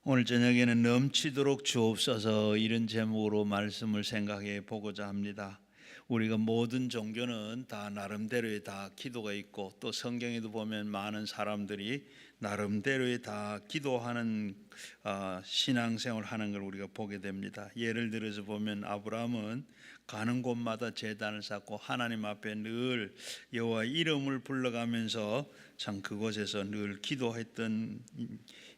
오늘 저녁에는 넘치도록 주옵소서 이런 제목으로 말씀을 생각해 보고자 합니다. 우리가 모든 종교는 다 나름대로의 다 기도가 있고, 또 성경에도 보면 많은 사람들이 나름대로의 다 기도하는 신앙생활을 하는 걸 우리가 보게 됩니다. 예를 들어서 보면 아브라함은 가는 곳마다 제단을 쌓고 하나님 앞에 늘 여호와 이름을 불러가면서 참 그곳에서 늘 기도했던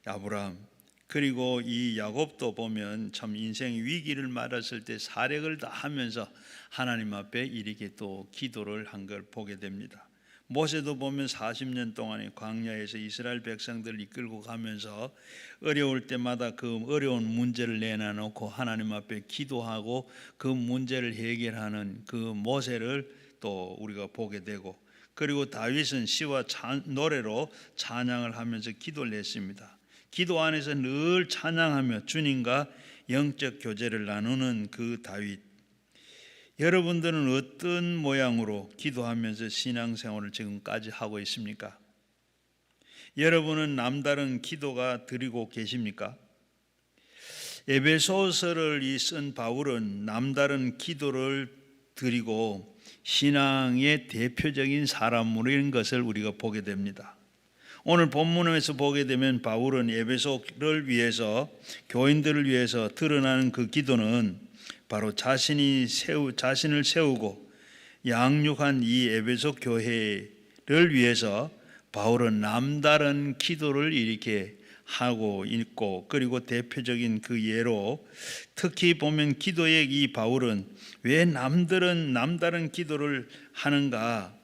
아브라함. 그리고 이 야곱도 보면 참 인생 위기를 맞았을 때 사력을 다하면서 하나님 앞에 이렇게 또 기도를 한 걸 보게 됩니다. 모세도 보면 40년 동안에 광야에서 이스라엘 백성들을 이끌고 가면서 어려울 때마다 그 어려운 문제를 내놔놓고 하나님 앞에 기도하고 그 문제를 해결하는 그 모세를 또 우리가 보게 되고, 그리고 다윗은 시와 노래로 찬양을 하면서 기도를 했습니다. 기도 안에서 늘 찬양하며 주님과 영적 교제를 나누는 그 다윗. 여러분들은 어떤 모양으로 기도하면서 신앙생활을 지금까지 하고 있습니까? 여러분은 남다른 기도가 드리고 계십니까? 에베소서를 쓴 바울은 남다른 기도를 드리고 신앙의 대표적인 사람으로인 것을 우리가 보게 됩니다. 오늘 본문에서 보게 되면 바울은 에베소를 위해서, 교인들을 위해서 드러나는 그 기도는 바로 자신을 세우고 양육한 이 에베소 교회를 위해서 바울은 남다른 기도를 이렇게 하고 있고, 그리고 대표적인 그 예로 특히 보면 기도의 이 바울은 왜 남다른 기도를 하는가?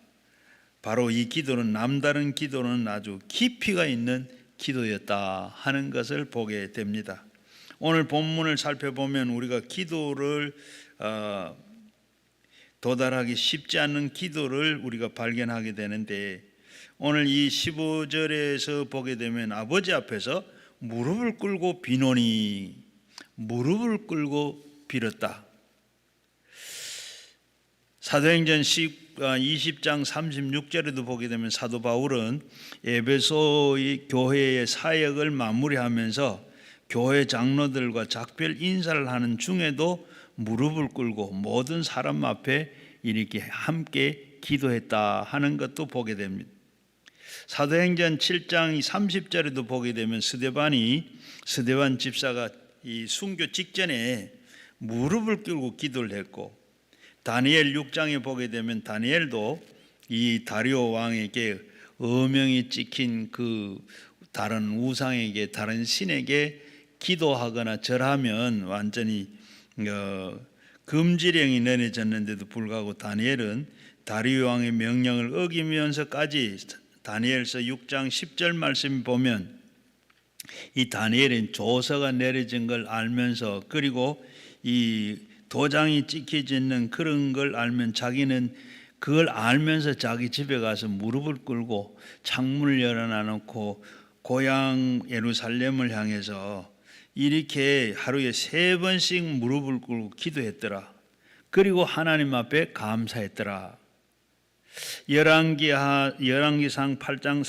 바로 이 기도는, 남다른 기도는 아주 깊이가 있는 기도였다 하는 것을 보게 됩니다. 오늘 본문을 살펴보면 우리가 기도를 도달하기 쉽지 않은 기도를 우리가 발견하게 되는데, 오늘 이 15절에서 보게 되면 아버지 앞에서 무릎을 꿇고 비노니, 무릎을 꿇고 빌었다. 사도행전 20장 36절에도 보게 되면 사도 바울은 에베소 교회의 사역을 마무리하면서 교회 장로들과 작별 인사를 하는 중에도 무릎을 꿇고 모든 사람 앞에 이렇게 함께 기도했다 하는 것도 보게 됩니다. 사도행전 7장 30절에도 보게 되면 스데반 집사가 이 순교 직전에 무릎을 꿇고 기도를 했고, 다니엘 6장에 보게 되면 다니엘도 이 다리오 왕에게 어명이 찍힌 그 다른 우상에게, 다른 신에게 기도하거나 절하면 완전히 금지령이 내려졌는데도 불구하고 다니엘은 다리오 왕의 명령을 어기면서까지, 다니엘서 6장 10절 말씀 보면 이 다니엘은 조서가 내려진 걸 알면서, 그리고 이 도장이 찍혀져 있는 그런 걸 알면 자기는 그걸 알면서 자기 집에 가서 무릎을 꿇고 창문을 열어놔놓고 고향 예루살렘을 향해서 이렇게 하루에 3번씩 무릎을 꿇고 기도했더라. 그리고 하나님 앞에 감사했더라. 열왕기상 8장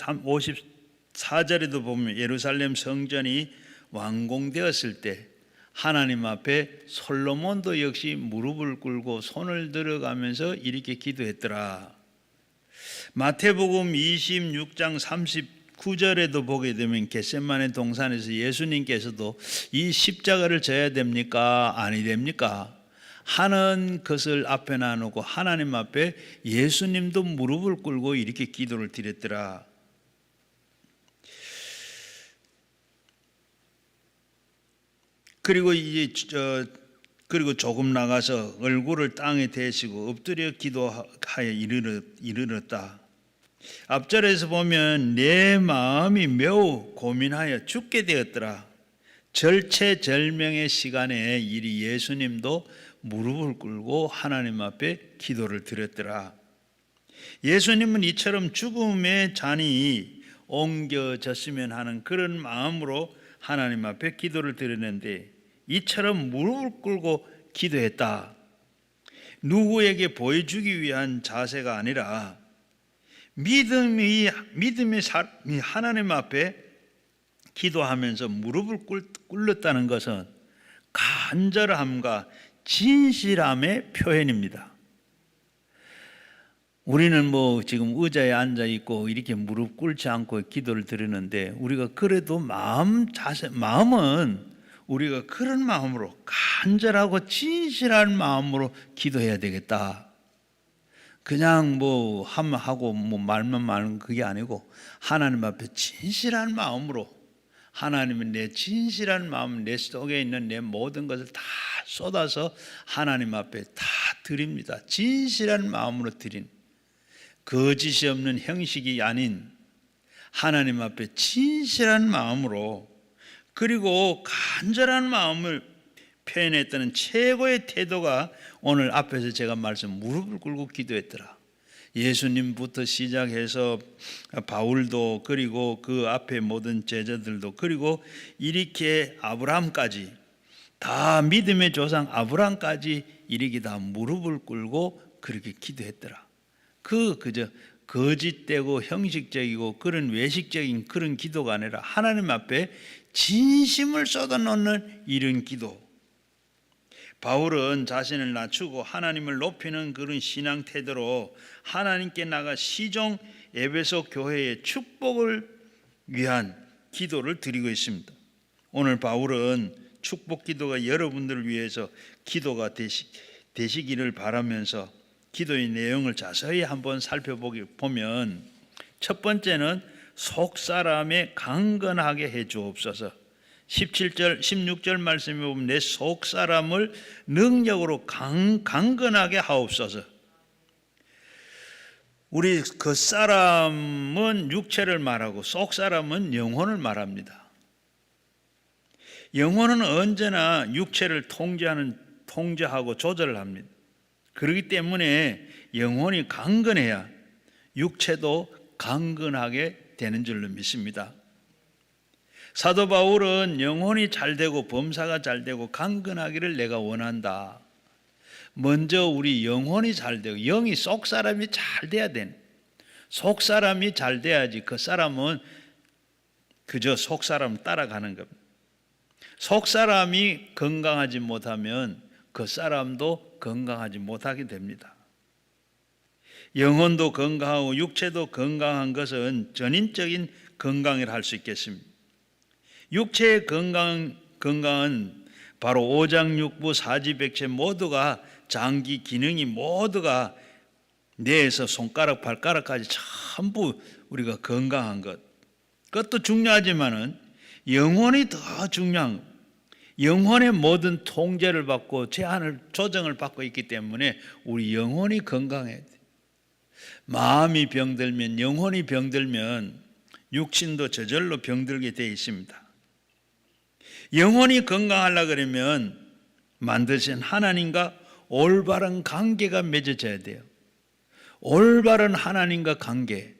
54절에도 보면 예루살렘 성전이 완공되었을 때 하나님 앞에 솔로몬도 역시 무릎을 꿇고 손을 들어가면서 이렇게 기도했더라. 마태복음 26장 39절에도 보게 되면 겟세마네 동산에서 예수님께서도 이 십자가를 져야 됩니까? 아니 됩니까? 하는 것을 앞에 놔놓고 하나님 앞에 예수님도 무릎을 꿇고 이렇게 기도를 드렸더라. 그리고 조금 나가서 얼굴을 땅에 대시고 엎드려 기도하여 이르렀다. 앞절에서 보면 내 마음이 매우 고민하여 죽게 되었더라. 절체절명의 시간에 이리 예수님도 무릎을 꿇고 하나님 앞에 기도를 드렸더라. 예수님은 이처럼 죽음의 잔이 옮겨졌으면 하는 그런 마음으로 하나님 앞에 기도를 드렸는데, 이처럼 무릎을 꿇고 기도했다. 누구에게 보여주기 위한 자세가 아니라 믿음이 하나님 앞에 기도하면서 무릎을 꿇었다는 것은 간절함과 진실함의 표현입니다. 우리는 뭐 지금 의자에 앉아 있고 이렇게 무릎 꿇지 않고 기도를 드리는데, 우리가 그래도 마음은 우리가 그런 마음으로 간절하고 진실한 마음으로 기도해야 되겠다. 그냥 뭐 하고 뭐 말만 많은 그게 아니고, 하나님 앞에 진실한 마음으로, 하나님은 내 진실한 마음, 내 속에 있는 내 모든 것을 다 쏟아서 하나님 앞에 다 드립니다. 진실한 마음으로 드린, 거짓이 없는 형식이 아닌 하나님 앞에 진실한 마음으로, 그리고 간절한 마음을 표현했다는 최고의 태도가 오늘 앞에서 제가 말씀 무릎을 꿇고 기도했더라. 예수님부터 시작해서 바울도, 그리고 그 앞에 모든 제자들도, 그리고 이렇게 아브라함까지, 다 믿음의 조상 아브라함까지 이렇게 다 무릎을 꿇고 그렇게 기도했더라. 그저 거짓되고 형식적이고 그런 외식적인 그런 기도가 아니라 하나님 앞에 진심을 쏟아놓는 이런 기도. 바울은 자신을 낮추고 하나님을 높이는 그런 신앙 태도로 하나님께 나가 시종 에베소 교회의 축복을 위한 기도를 드리고 있습니다. 오늘 바울은 축복 기도가 여러분들을 위해서 기도가 되시기를 바라면서 기도의 내용을 자세히 한번 살펴보면, 첫 번째는 속사람에 강건하게 해 주옵소서. 17절 16절 말씀에 보면 내 속사람을 능력으로 강건하게 하옵소서. 우리 겉사람은 육체를 말하고 속사람은 영혼을 말합니다. 영혼은 언제나 육체를 통제하고 조절을 합니다. 그렇기 때문에 영혼이 강건해야 육체도 강건하게 되는 줄로 믿습니다. 사도 바울은 영혼이 잘되고 범사가 잘되고 강건하기를 내가 원한다. 먼저 우리 영혼이 잘되고, 영이 속사람이 잘돼야 되는, 속사람이 잘돼야지 그 사람은 그저 속사람 따라가는 겁니다. 속사람이 건강하지 못하면 그 사람도 건강하지 못하게 됩니다. 영혼도 건강하고 육체도 건강한 것은 전인적인 건강이라 할 수 있겠습니다. 육체의 건강은 바로 오장육부 사지백체 모두가, 장기 기능이 모두가 뇌에서 손가락 발가락까지 전부 우리가 건강한 것, 그것도 중요하지만은 영혼이 더 중요한, 영혼의 모든 통제를 받고 제한을 조정을 받고 있기 때문에 우리 영혼이 건강해야 돼. 마음이 병들면, 영혼이 병들면 육신도 저절로 병들게 되어 있습니다. 영혼이 건강하려고 그러면 만드신 하나님과 올바른 관계가 맺어져야 돼요. 올바른 하나님과 관계.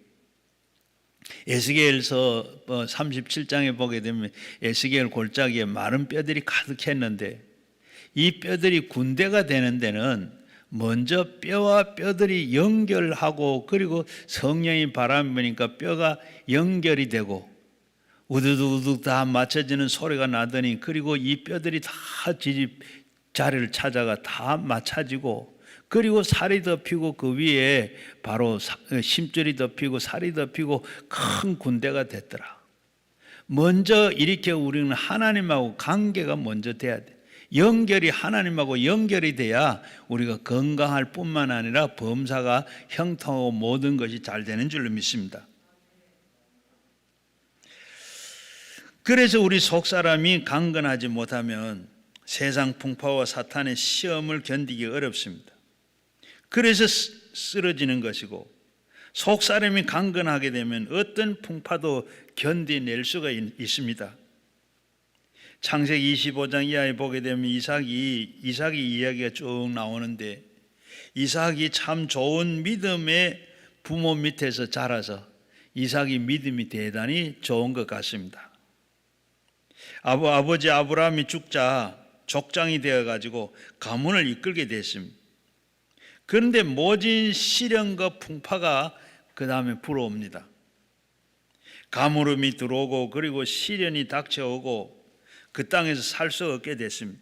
에스겔서 37장에 보게 되면 에스겔 골짜기에 마른 뼈들이 가득했는데, 이 뼈들이 군대가 되는 데는 먼저 뼈와 뼈들이 연결하고, 그리고 성령이 바람이 부니까 뼈가 연결이 되고 우두둑 다 맞춰지는 소리가 나더니, 그리고 이 뼈들이 다 자리를 찾아가 다 맞춰지고, 그리고 살이 덮이고 그 위에 바로 심줄이 덮이고 살이 덮이고 큰 군대가 됐더라. 먼저 이렇게 우리는 하나님하고 관계가 먼저 돼야 돼. 연결이, 하나님하고 연결이 돼야 우리가 건강할 뿐만 아니라 범사가 형통하고 모든 것이 잘 되는 줄로 믿습니다. 그래서 우리 속사람이 강건하지 못하면 세상 풍파와 사탄의 시험을 견디기 어렵습니다. 그래서 쓰러지는 것이고, 속사람이 강건하게 되면 어떤 풍파도 견디낼 수가 있습니다. 창세기 25장 이하에 보게 되면 이삭이 이야기가 쭉 나오는데, 이삭이 참 좋은 믿음의 부모 밑에서 자라서 이삭이 믿음이 대단히 좋은 것 같습니다. 아버지 아브라함이 죽자 족장이 되어가지고 가문을 이끌게 됐습니다. 그런데 모진 시련과 풍파가 그 다음에 불어옵니다. 가물음이 들어오고 그리고 시련이 닥쳐오고 그 땅에서 살 수 없게 됐습니다.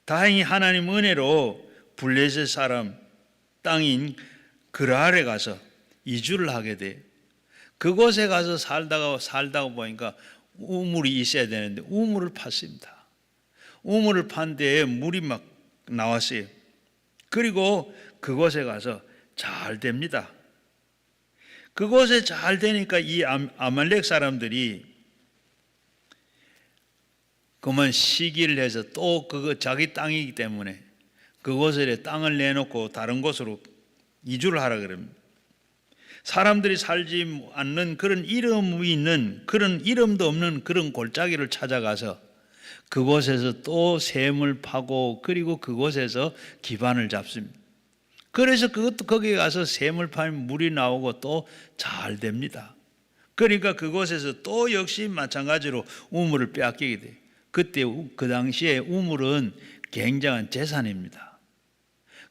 다행히 하나님 은혜로 블레셋 사람 땅인 그랄에 가서 이주를 하게 돼요. 그곳에 가서 살다가 보니까 우물이 있어야 되는데 우물을 팠습니다. 우물을 판 데에 물이 막 나왔어요. 그리고 그곳에 가서 잘 됩니다. 그곳에 잘 되니까 이 아말렉 사람들이 그만 시기를 해서 또 그거 자기 땅이기 때문에 그곳에 땅을 내놓고 다른 곳으로 이주를 하라 그럽니다. 사람들이 살지 않는 그런 이름이 있는 그런 이름도 없는 그런 골짜기를 찾아가서 그곳에서 또 샘을 파고 그리고 그곳에서 기반을 잡습니다. 그래서 그것도 거기에 가서 샘을 파면 물이 나오고 또 잘 됩니다. 그러니까 그곳에서 또 역시 마찬가지로 우물을 빼앗기게 돼요. 그때 그 당시에 우물은 굉장한 재산입니다.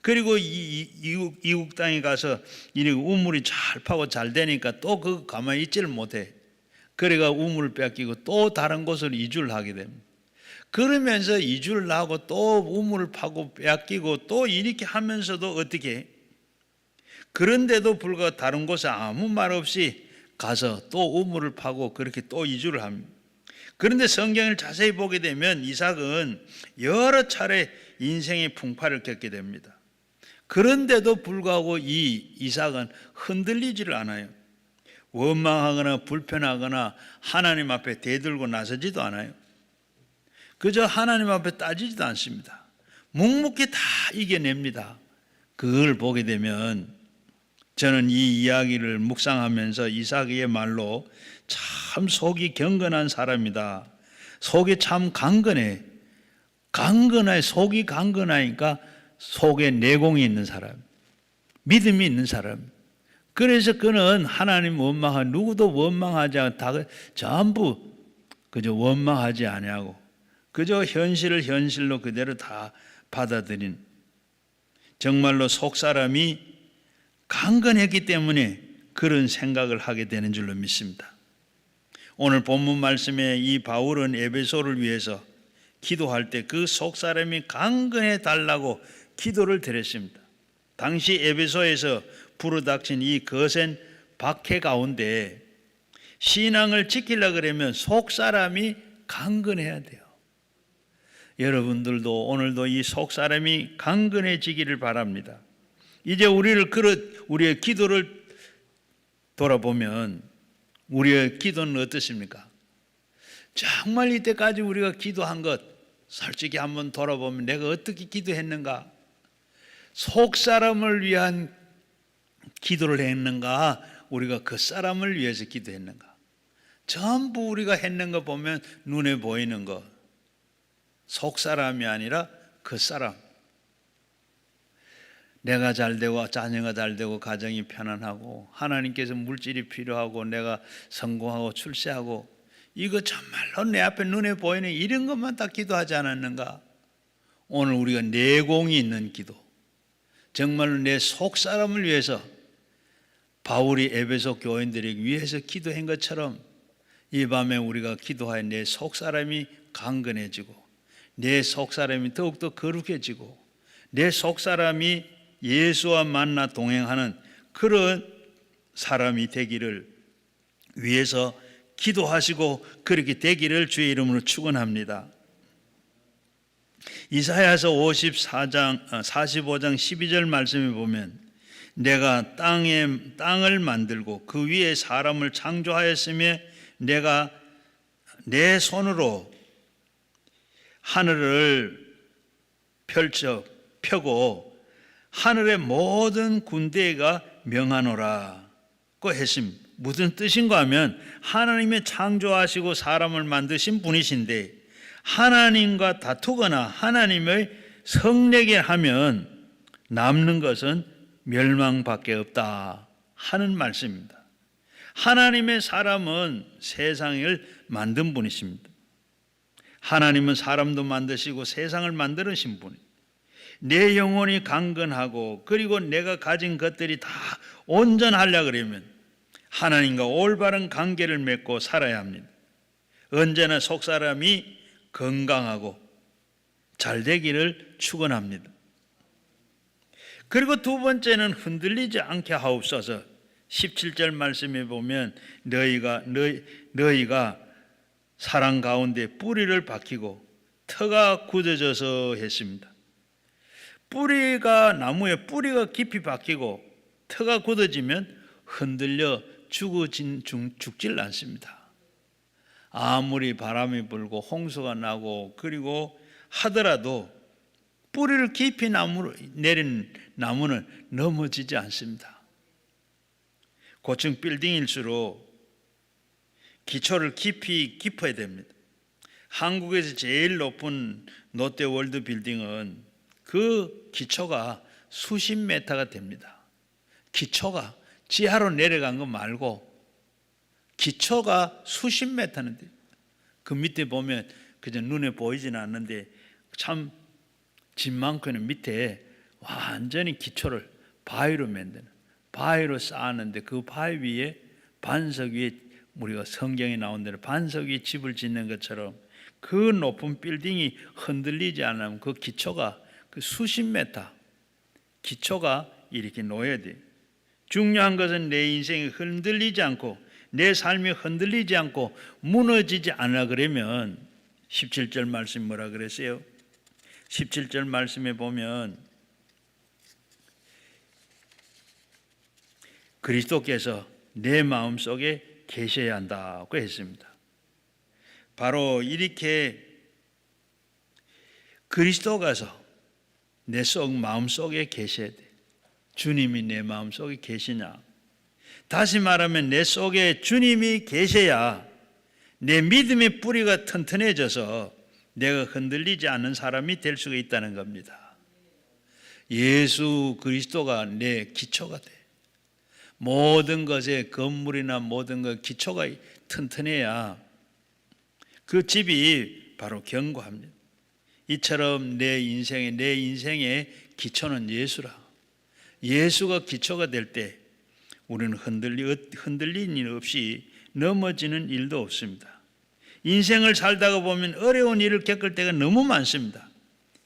그리고 이국 땅에 가서 이 우물이 잘 파고 잘 되니까 또 그 가만히 있지를 못해. 그래가 우물을 뺏기고 또 다른 곳으로 이주를 하게 됩니다. 그러면서 이주를 하고 또 우물을 파고 뺏기고 또 이렇게 하면서도 어떻게 그런데도 불구하고 다른 곳에 아무 말 없이 가서 또 우물을 파고 그렇게 또 이주를 합니다. 그런데 성경을 자세히 보게 되면 이삭은 여러 차례 인생의 풍파를 겪게 됩니다. 그런데도 불구하고 이 이삭은 흔들리지를 않아요. 원망하거나 불편하거나 하나님 앞에 대들고 나서지도 않아요. 그저 하나님 앞에 따지지도 않습니다. 묵묵히 다 이겨냅니다. 그걸 보게 되면 저는 이 이야기를 묵상하면서 이삭의 말로 참 속이 경건한 사람이다. 속이 참 강건해. 속이 강건하니까 속에 내공이 있는 사람, 믿음이 있는 사람. 그래서 그는 하나님 원망하고 누구도 원망하지 않고 다 전부 그저 원망하지 아니하고 그저 현실을 현실로 그대로 다 받아들인 정말로 속 사람이 강건했기 때문에 그런 생각을 하게 되는 줄로 믿습니다. 오늘 본문 말씀에 이 바울은 에베소를 위해서 기도할 때 그 속 사람이 강건해 달라고 기도를 드렸습니다. 당시 에베소에서 불어닥친 이 거센 박해 가운데 신앙을 지키려고 그러면 속 사람이 강건해야 돼요. 여러분들도 오늘도 이 속 사람이 강건해지기를 바랍니다. 이제 우리의 기도를 돌아보면 우리의 기도는 어떻습니까? 정말 이때까지 우리가 기도한 것 솔직히 한번 돌아보면 내가 어떻게 기도했는가? 속 사람을 위한 기도를 했는가? 우리가 그 사람을 위해서 기도했는가? 전부 우리가 했는 거 보면 눈에 보이는 거 속 사람이 아니라 그 사람. 내가 잘 되고 자녀가 잘 되고 가정이 편안하고 하나님께서 물질이 필요하고 내가 성공하고 출세하고 이거 정말로 내 앞에 눈에 보이는 이런 것만 다 기도하지 않았는가? 오늘 우리가 내공이 있는 기도, 정말로 내 속 사람을 위해서 바울이 에베소 교인들에게 위해서 기도한 것처럼 이 밤에 우리가 기도하여 내 속 사람이 강건해지고 내 속 사람이 더욱더 거룩해지고 내 속 사람이 예수와 만나 동행하는 그런 사람이 되기를 위해서 기도하시고 그렇게 되기를 주의 이름으로 축원합니다. 이사야서 45장 12절 말씀에 보면 내가 땅을 만들고 그 위에 사람을 창조하였으며 내가 내 손으로 하늘을 펴고 하늘의 모든 군대가 명하노라고 했습니다. 무슨 뜻인가 하면 하나님의 창조하시고 사람을 만드신 분이신데 하나님과 다투거나 하나님의 성내게 하면 남는 것은 멸망밖에 없다 하는 말씀입니다. 하나님의 사람은 세상을 만든 분이십니다. 하나님은 사람도 만드시고 세상을 만드신 분이에요. 내 영혼이 강건하고 그리고 내가 가진 것들이 다 온전하려고 그러면 하나님과 올바른 관계를 맺고 살아야 합니다. 언제나 속사람이 건강하고 잘 되기를 축원합니다. 그리고 두 번째는 흔들리지 않게 하옵소서. 17절 말씀에 보면 너희가 사랑 가운데 뿌리를 박히고 터가 굳어져서 했습니다. 나무에 뿌리가 깊이 박히고 터가 굳어지면 흔들려 죽질 않습니다. 아무리 바람이 불고 홍수가 나고 그리고 하더라도 뿌리를 깊이 내린 나무는 넘어지지 않습니다. 고층 빌딩일수록 기초를 깊어야 됩니다. 한국에서 제일 높은 롯데월드 빌딩은 그 기초가 수십 미터가 됩니다. 기초가 지하로 내려간 거 말고 기초가 수십 미터는 돼요. 그 밑에 보면 그저 눈에 보이지는 않는데 참 집만큼은 밑에 완전히 기초를 바위로 만드는, 바위로 쌓았는데 그 바위 위에 반석 위에 우리가 성경에 나온 대로 반석 위에 집을 짓는 것처럼 그 높은 빌딩이 흔들리지 않으면 그 기초가 그 수십 미터 기초가 이렇게 놓여야 돼요. 중요한 것은 내 인생이 흔들리지 않고 내 삶이 흔들리지 않고 무너지지 않아. 그러면 17절 말씀 뭐라 그랬어요? 17절 말씀에 보면 그리스도께서 내 마음속에 계셔야 한다고 했습니다. 바로 이렇게 그리스도가서 내 마음속에 계셔야 돼. 주님이 내 마음속에 계시냐? 다시 말하면 내 속에 주님이 계셔야 내 믿음의 뿌리가 튼튼해져서 내가 흔들리지 않는 사람이 될 수가 있다는 겁니다. 예수 그리스도가 내 기초가 돼. 모든 것의 건물이나 모든 것 기초가 튼튼해야 그 집이 바로 견고합니다. 이처럼 내 인생의 기초는 예수라. 예수가 기초가 될 때 우리는 흔들리는 일 없이 넘어지는 일도 없습니다. 인생을 살다가 보면 어려운 일을 겪을 때가 너무 많습니다.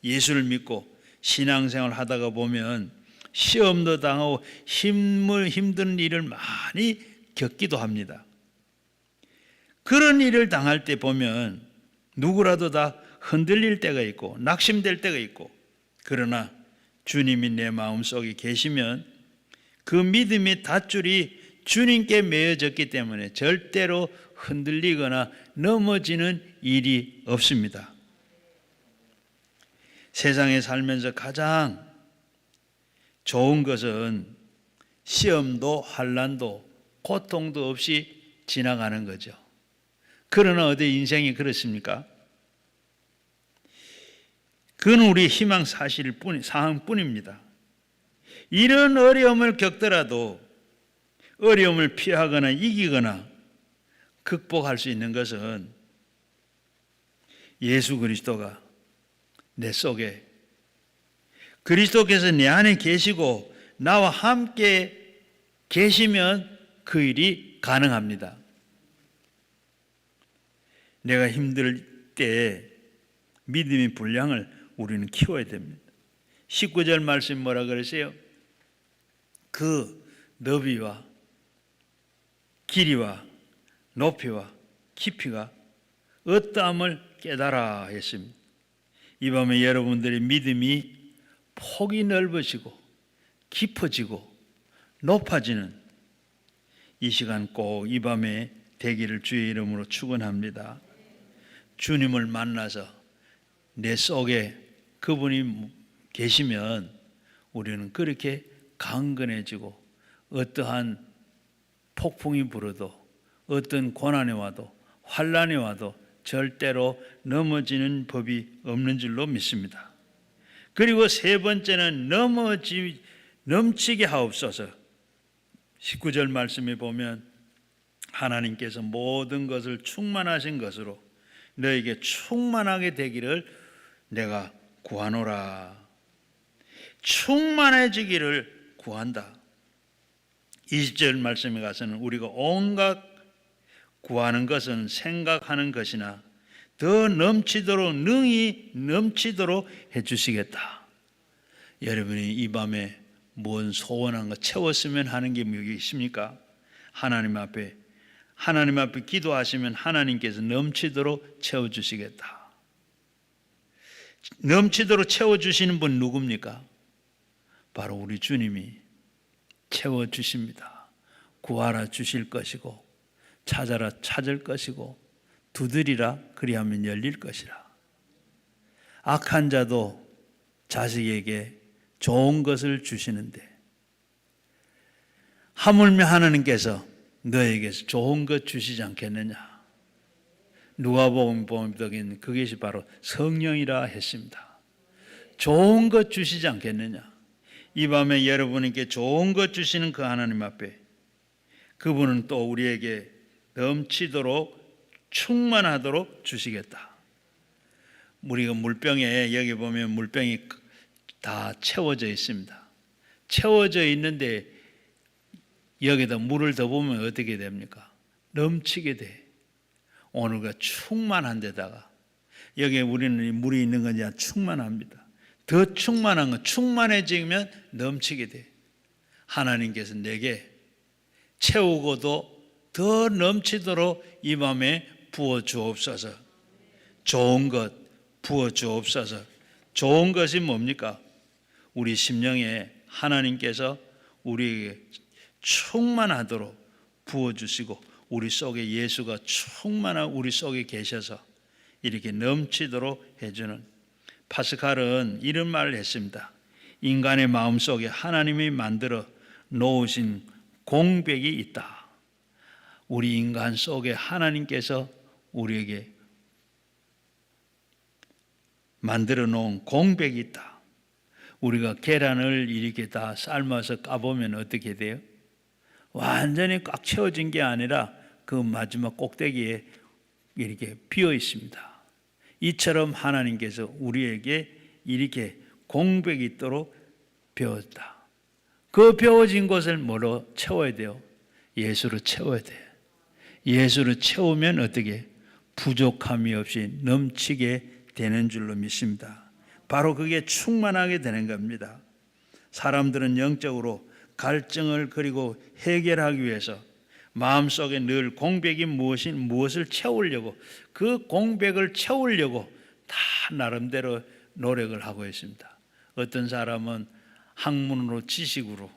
예수를 믿고 신앙생활을 하다가 보면 시험도 당하고 힘든 일을 많이 겪기도 합니다. 그런 일을 당할 때 보면 누구라도 다 흔들릴 때가 있고 낙심될 때가 있고, 그러나 주님이 내 마음속에 계시면 그 믿음의 닷줄이 주님께 매어졌기 때문에 절대로 흔들리거나 넘어지는 일이 없습니다. 세상에 살면서 가장 좋은 것은 시험도 환난도 고통도 없이 지나가는 거죠. 그러나 어디 인생이 그렇습니까? 그건 우리 희망 사항뿐입니다. 이런 어려움을 겪더라도 어려움을 피하거나 이기거나 극복할 수 있는 것은 예수 그리스도가 내 속에, 그리스도께서 내 안에 계시고 나와 함께 계시면 그 일이 가능합니다. 내가 힘들 때 믿음의 분량을 우리는 키워야 됩니다. 19절 말씀 뭐라 그러세요? 그 너비와 길이와 높이와 깊이가 어떠함을 깨달아 했습니다. 이 밤에 여러분들의 믿음이 폭이 넓어지고 깊어지고 높아지는 이 시간 꼭 이 밤에 되기를 주의 이름으로 축원합니다. 주님을 만나서 내 속에 그분이 계시면 우리는 그렇게 강건해지고 어떠한 폭풍이 불어도 어떤 고난이 와도 환난이 와도 절대로 넘어지는 법이 없는 줄로 믿습니다. 그리고 세 번째는 넘치게 하옵소서. 19절 말씀에 보면 하나님께서 모든 것을 충만하신 것으로 너에게 충만하게 되기를 내가 구하노라. 충만해지기를 구한다. 20절 말씀에 가서는 우리가 온갖 구하는 것은 생각하는 것이나 더 넘치도록 능히 넘치도록 해주시겠다. 여러분이 이 밤에 뭔 소원한 거 채웠으면 하는 게 있습니까? 하나님 앞에 기도하시면 하나님께서 넘치도록 채워주시겠다. 넘치도록 채워주시는 분 누굽니까? 바로 우리 주님이 채워주십니다. 구하라 주실 것이고 찾아라 찾을 것이고 두드리라 그리하면 열릴 것이라. 악한 자도 자식에게 좋은 것을 주시는데 하물며 하나님께서 너에게서 좋은 것 주시지 않겠느냐. 누가복음 보면 그것이 바로 성령이라 했습니다. 좋은 것 주시지 않겠느냐. 이 밤에 여러분에게 좋은 것 주시는 그 하나님 앞에 그분은 또 우리에게 넘치도록 충만하도록 주시겠다. 우리가 물병에 여기 보면 물병이 다 채워져 있습니다. 채워져 있는데 여기다 물을 더 보면 어떻게 됩니까? 넘치게 돼. 오늘과 충만한 데다가 여기에 우리는 물이 있는 건지 충만합니다. 더 충만한 건 충만해지면 넘치게 돼. 하나님께서 내게 채우고도 더 넘치도록 이 밤에 부어 주옵소서. 좋은 것 부어 주옵소서. 좋은 것이 뭡니까? 우리 심령에 하나님께서 우리에게 충만하도록 부어주시고 우리 속에 예수가 충만한 우리 속에 계셔서 이렇게 넘치도록 해주는, 파스칼은 이런 말을 했습니다. 인간의 마음속에 하나님이 만들어 놓으신 공백이 있다. 우리 인간 속에 하나님께서 우리에게 만들어 놓은 공백이 있다. 우리가 계란을 이렇게 다 삶아서 까보면 어떻게 돼요? 완전히 꽉 채워진 게 아니라 그 마지막 꼭대기에 이렇게 비어 있습니다. 이처럼 하나님께서 우리에게 이렇게 공백이 있도록 배웠다. 그 배워진 것을 뭐로 채워야 돼요? 예수로 채워야 돼요. 예수로 채우면 어떻게? 부족함이 없이 넘치게 되는 줄로 믿습니다. 바로 그게 충만하게 되는 겁니다. 사람들은 영적으로 갈증을 그리고 해결하기 위해서 마음속에 늘 공백이 무엇을 채우려고, 그 공백을 채우려고 다 나름대로 노력을 하고 있습니다. 어떤 사람은 학문으로, 지식으로,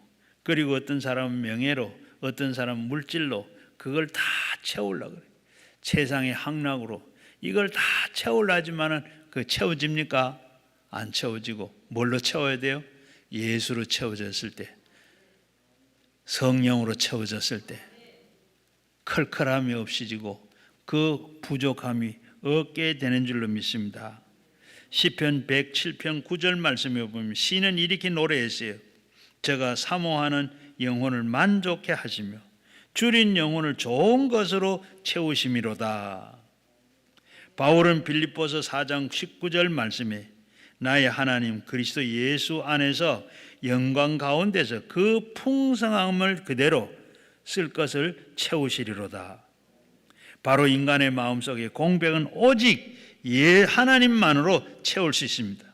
그리고 어떤 사람은 명예로, 어떤 사람은 물질로 그걸 다 채우려고 그래요. 세상의 향락으로 이걸 다 채우려 하지만은 그 채워집니까? 안 채워지고 뭘로 채워야 돼요? 예수로 채워졌을 때, 성령으로 채워졌을 때 컬컬함이 없어지고 그 부족함이 없게 되는 줄로 믿습니다. 시편 107편 9절 말씀에 보면 시인은 이렇게 노래했어요. 제가 사모하는 영혼을 만족해 하시며 줄인 영혼을 좋은 것으로 채우심이로다. 바울은 빌립보서 4장 19절 말씀에 나의 하나님 그리스도 예수 안에서 영광 가운데서 그 풍성함을 그대로 쓸 것을 채우시리로다. 바로 인간의 마음속에 공백은 오직 하나님만으로 채울 수 있습니다.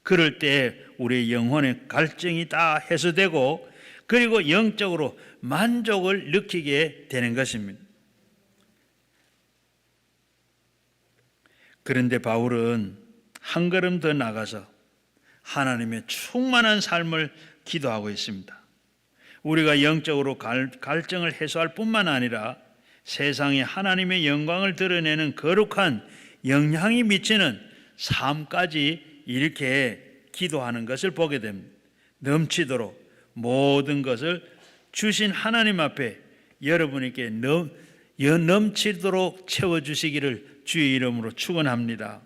그럴 때 우리의 영혼의 갈증이 다 해소되고 그리고 영적으로 만족을 느끼게 되는 것입니다. 그런데 바울은 한 걸음 더 나가서 하나님의 충만한 삶을 기도하고 있습니다. 우리가 영적으로 갈증을 해소할 뿐만 아니라 세상에 하나님의 영광을 드러내는 거룩한 영향이 미치는 삶까지 이렇게 기도하는 것을 보게 됩니다. 넘치도록 모든 것을 주신 하나님 앞에 여러분에게 넘치도록 채워주시기를 주의 이름으로 축원합니다.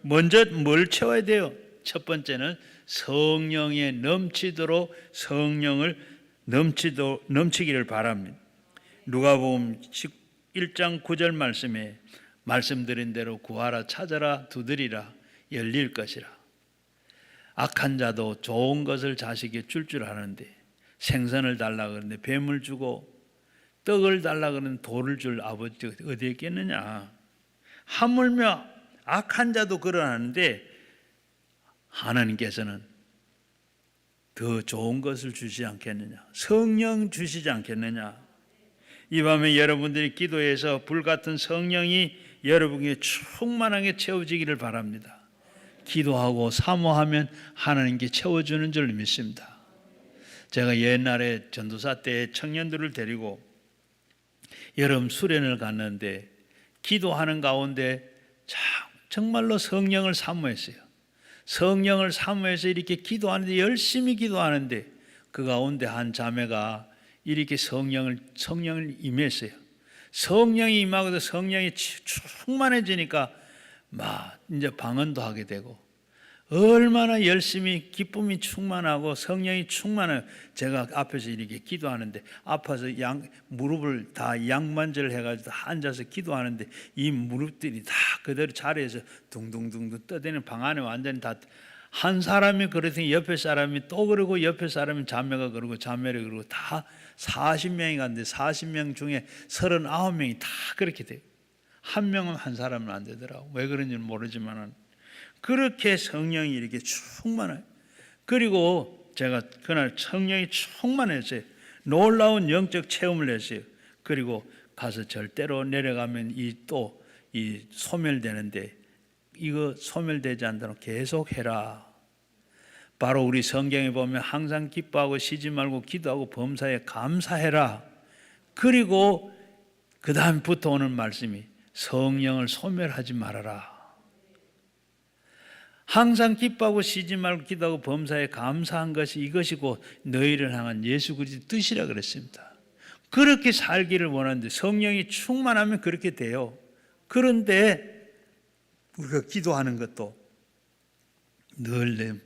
먼저 뭘 채워야 돼요? 첫 번째는 성령에 넘치도록 성령을 넘치기를 바랍니다. 누가복음 1장 9절 말씀에 말씀드린 대로 구하라 찾아라 두드리라 열릴 것이라. 악한 자도 좋은 것을 자식에게 줄 아는데 생선을 달라 그러는데 뱀을 주고 떡을 달라 그러는 돌을 줄 아버지 어디에 있겠느냐. 하물며 악한 자도 그러하는데 하나님께서는 더 좋은 것을 주시지 않겠느냐. 성령 주시지 않겠느냐. 이 밤에 여러분들이 기도해서 불같은 성령이 여러분에게 충만하게 채워지기를 바랍니다. 기도하고 사모하면 하나님께 채워주는 줄 믿습니다. 제가 옛날에 전도사 때 청년들을 데리고 여름 수련을 갔는데 기도하는 가운데 정말로 성령을 사모했어요. 성령을 사모해서 이렇게 기도하는데 열심히 기도하는데 그 가운데 한 자매가 이렇게 성령을 임했어요. 성령이 임하고도 성령이 충만해지니까 막 이제 방언도 하게 되고 얼마나 열심히 기쁨이 충만하고 성령이 충만해요. 제가 앞에서 이렇게 기도하는데 아파서 무릎을 다 양만절 해가지고 앉아서 기도하는데 이 무릎들이 다 그대로 자리에서 둥둥둥둥 떠대는 방 안에 완전히 다 한 사람이 그러더니 옆에 사람이 또 그러고 옆에 사람이 자매가 그러고 자매를 그러고 다 40명이 갔는데 40명 중에 39명이 다 그렇게 돼요. 한 명은 한 사람은 안 되더라고. 왜 그런지는 모르지만 그렇게 성령이 이렇게 충만해요. 그리고 제가 그날 성령이 충만했어요. 놀라운 영적 체험을 했어요. 그리고 가서 절대로 내려가면 이 소멸되는데 이거 소멸되지 않도록 계속 해라. 바로 우리 성경에 보면 항상 기뻐하고 쉬지 말고 기도하고 범사에 감사해라. 그리고 그 다음부터 오는 말씀이 성령을 소멸하지 말아라. 항상 기뻐하고 쉬지 말고 기도하고 범사에 감사한 것이 이것이고 너희를 향한 예수 그리스도의 뜻이라 그랬습니다. 그렇게 살기를 원하는데 성령이 충만하면 그렇게 돼요. 그런데 우리가 기도하는 것도 늘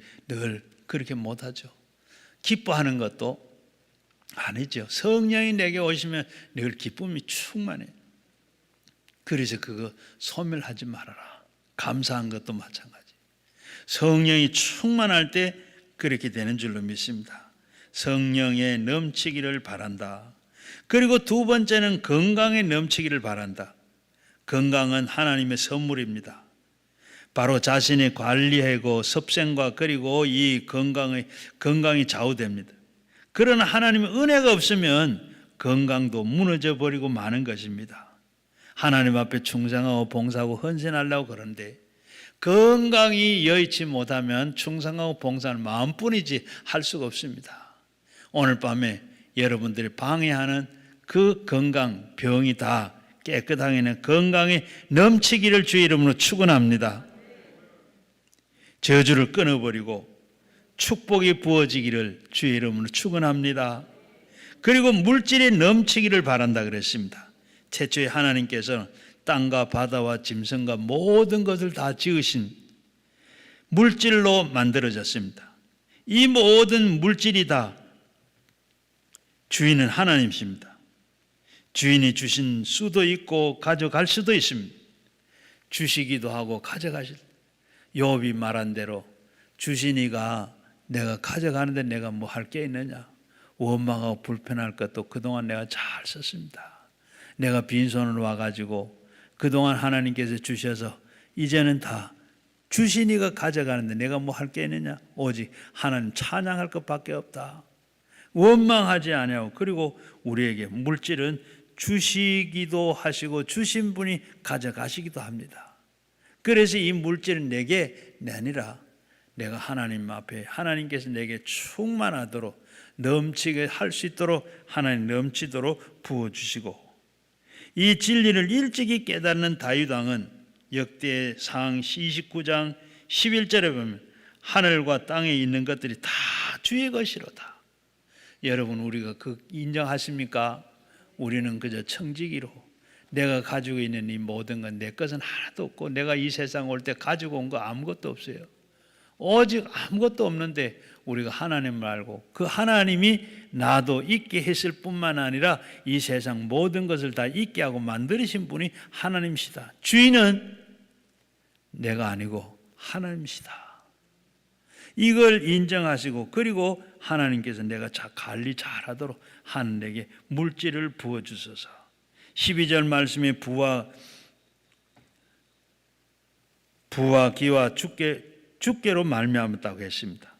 그렇게 못하죠. 기뻐하는 것도 아니죠. 성령이 내게 오시면 늘 기쁨이 충만해. 그래서 그거 소멸하지 말아라. 감사한 것도 마찬가지. 성령이 충만할 때 그렇게 되는 줄로 믿습니다. 성령에 넘치기를 바란다. 그리고 두 번째는 건강에 넘치기를 바란다. 건강은 하나님의 선물입니다. 바로 자신이 관리하고 섭생과 그리고 이 건강이 좌우됩니다. 그러나 하나님의 은혜가 없으면 건강도 무너져 버리고 마는 것입니다. 하나님 앞에 충성하고 봉사하고 헌신하려고 그러는데 건강이 여의치 못하면 충성하고 봉사는 마음뿐이지 할 수가 없습니다. 오늘 밤에 여러분들이 방해하는 그 건강, 병이 다 깨끗하게는 건강에 넘치기를 주의 이름으로 축원합니다. 저주를 끊어버리고 축복이 부어지기를 주의 이름으로 축원합니다. 그리고 물질이 넘치기를 바란다 그랬습니다. 최초에 하나님께서는 땅과 바다와 짐승과 모든 것을 다 지으신 물질로 만들어졌습니다. 이 모든 물질이 다 주인은 하나님이십니다. 주인이 주신 수도 있고 가져갈 수도 있습니다. 주시기도 하고 가져가실. 욥이 말한 대로 주시니가 내가 가져가는데 내가 뭐 할 게 있느냐. 원망하고 불편할 것도 그동안 내가 잘 썼습니다. 내가 빈손으로 와가지고 그동안 하나님께서 주셔서 이제는 다 주시니가 가져가는데 내가 뭐 할 게 있느냐. 오직 하나님 찬양할 것밖에 없다. 원망하지 아니하고 그리고 우리에게 물질은 주시기도 하시고 주신 분이 가져가시기도 합니다. 그래서 이 물질은 내게 아니라 내가 하나님 앞에 하나님께서 내게 충만하도록 넘치게 할 수 있도록 하나님 넘치도록 부어주시고 이 진리를 일찍이 깨닫는 다윗왕은 역대상 29장 11절에 보면 하늘과 땅에 있는 것들이 다 주의 것이로다. 여러분 우리가 그 인정하십니까? 우리는 그저 청지기로 내가 가지고 있는 이 모든 건 내 것은 하나도 없고 내가 이 세상 올 때 가지고 온 거 아무것도 없어요. 오직 아무것도 없는데 우리가 하나님을 알고 그 하나님이 나도 있게 했을 뿐만 아니라 이 세상 모든 것을 다 있게 하고 만드신 분이 하나님이시다. 주인은 내가 아니고 하나님이시다. 이걸 인정하시고 그리고 하나님께서 내가 관리 잘하도록 하늘에게 물질을 부어주소서. 12절 말씀에 부와 기와 주께로 말미암았다고 했습니다.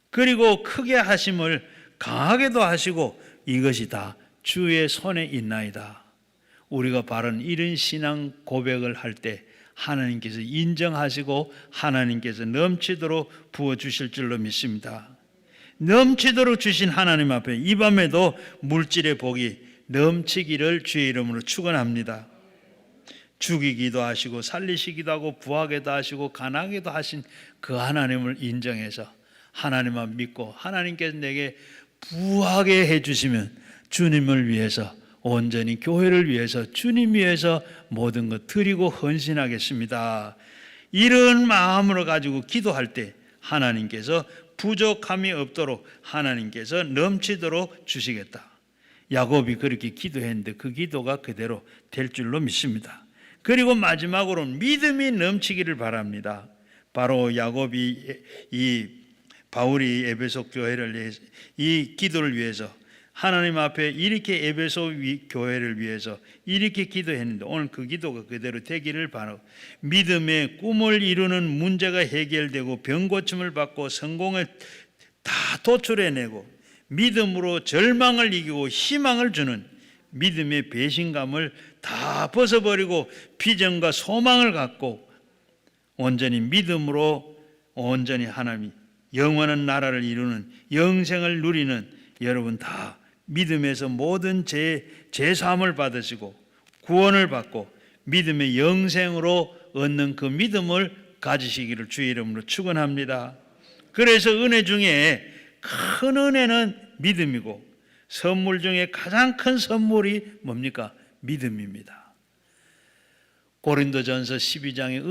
그리고 크게 하심을 강하게도 하시고 이것이 다 주의 손에 있나이다. 우리가 바른 이런 신앙 고백을 할 때 하나님께서 인정하시고 하나님께서 넘치도록 부어주실 줄로 믿습니다. 넘치도록 주신 하나님 앞에 이 밤에도 물질의 복이 넘치기를 주의 이름으로 축원합니다. 죽이기도 하시고 살리시기도 하고 부하게도 하시고 가난하게도 하신 그 하나님을 인정해서 하나님 앞 믿고 하나님께서 내게 부하게 해주시면 주님을 위해서 온전히 교회를 위해서 주님 위해서 모든 것 드리고 헌신하겠습니다. 이런 마음으로 가지고 기도할 때 하나님께서 부족함이 없도록 하나님께서 넘치도록 주시겠다. 야곱이 그렇게 기도했는데 그 기도가 그대로 될 줄로 믿습니다. 그리고 마지막으로 믿음이 넘치기를 바랍니다. 바로 바울이 에베소 교회를 이 기도를 위해서 하나님 앞에 이렇게 에베소 교회를 위해서 이렇게 기도했는데 오늘 그 기도가 그대로 되기를 바라고 믿음의 꿈을 이루는 문제가 해결되고 병 고침을 받고 성공을 다 도출해내고 믿음으로 절망을 이기고 희망을 주는 믿음의 배신감을 다 벗어버리고 비전과 소망을 갖고 온전히 믿음으로 온전히 하나님이 영원한 나라를 이루는 영생을 누리는 여러분 다 믿음에서 모든 제사함을 받으시고 구원을 받고 믿음의 영생으로 얻는 그 믿음을 가지시기를 주의 이름으로 축원합니다. 그래서 은혜 중에 큰 은혜는 믿음이고 선물 중에 가장 큰 선물이 뭡니까? 믿음입니다. 고린도전서 12장의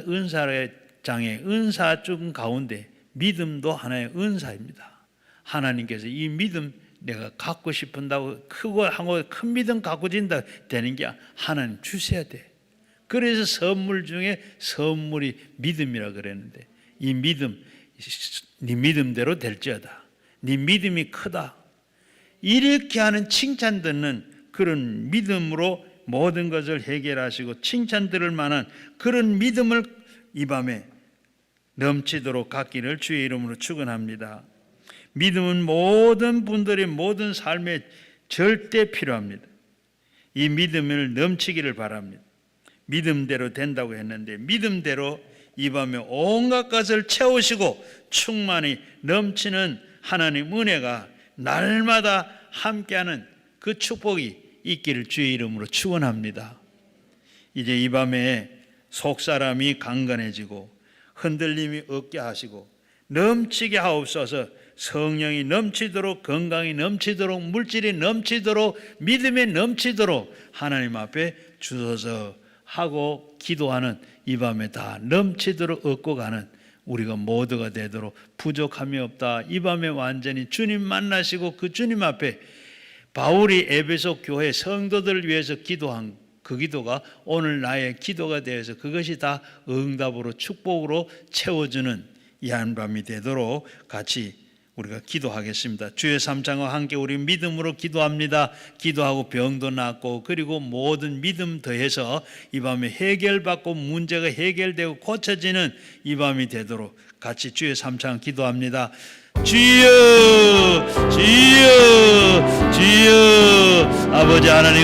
은사장의 은사중 가운데 믿음도 하나의 은사입니다. 하나님께서 이 믿음 내가 갖고 싶은다고 크고 하고 큰 믿음 갖고 진다 되는 게 하나님 주셔야 돼. 그래서 선물 중에 선물이 믿음이라 그랬는데 이 믿음 네 믿음대로 될지어다. 네 믿음이 크다. 이렇게 하는 칭찬 듣는 그런 믿음으로 모든 것을 해결하시고 칭찬 들을 만한 그런 믿음을 이 밤에 넘치도록 갖기를 주의 이름으로 축원합니다. 믿음은 모든 분들의 모든 삶에 절대 필요합니다. 이 믿음을 넘치기를 바랍니다. 믿음대로 된다고 했는데 믿음대로 이 밤에 온갖 것을 채우시고 충만히 넘치는 하나님 은혜가 날마다 함께하는 그 축복이 있기를 주의 이름으로 축원합니다. 이제 이 밤에 속사람이 강건해지고 흔들림이 없게 하시고 넘치게 하옵소서. 성령이 넘치도록 건강이 넘치도록 물질이 넘치도록 믿음이 넘치도록 하나님 앞에 주소서 하고 기도하는 이 밤에 다 넘치도록 얻고 가는 우리가 모두가 되도록 부족함이 없다. 이 밤에 완전히 주님 만나시고 그 주님 앞에 바울이 에베소 교회 성도들을 위해서 기도한 그 기도가 오늘 나의 기도가 되어서 그것이 다 응답으로 축복으로 채워주는 이 한밤이 되도록 같이 우리가 기도하겠습니다. 주의 삼창과 함께 우리 믿음으로 기도합니다. 기도하고 병도 낫고 그리고 모든 믿음 더해서 이 밤에 해결받고 문제가 해결되고 고쳐지는 이 밤이 되도록 같이 주의 삼창 기도합니다. 주여 주여 주여 아버지 하나님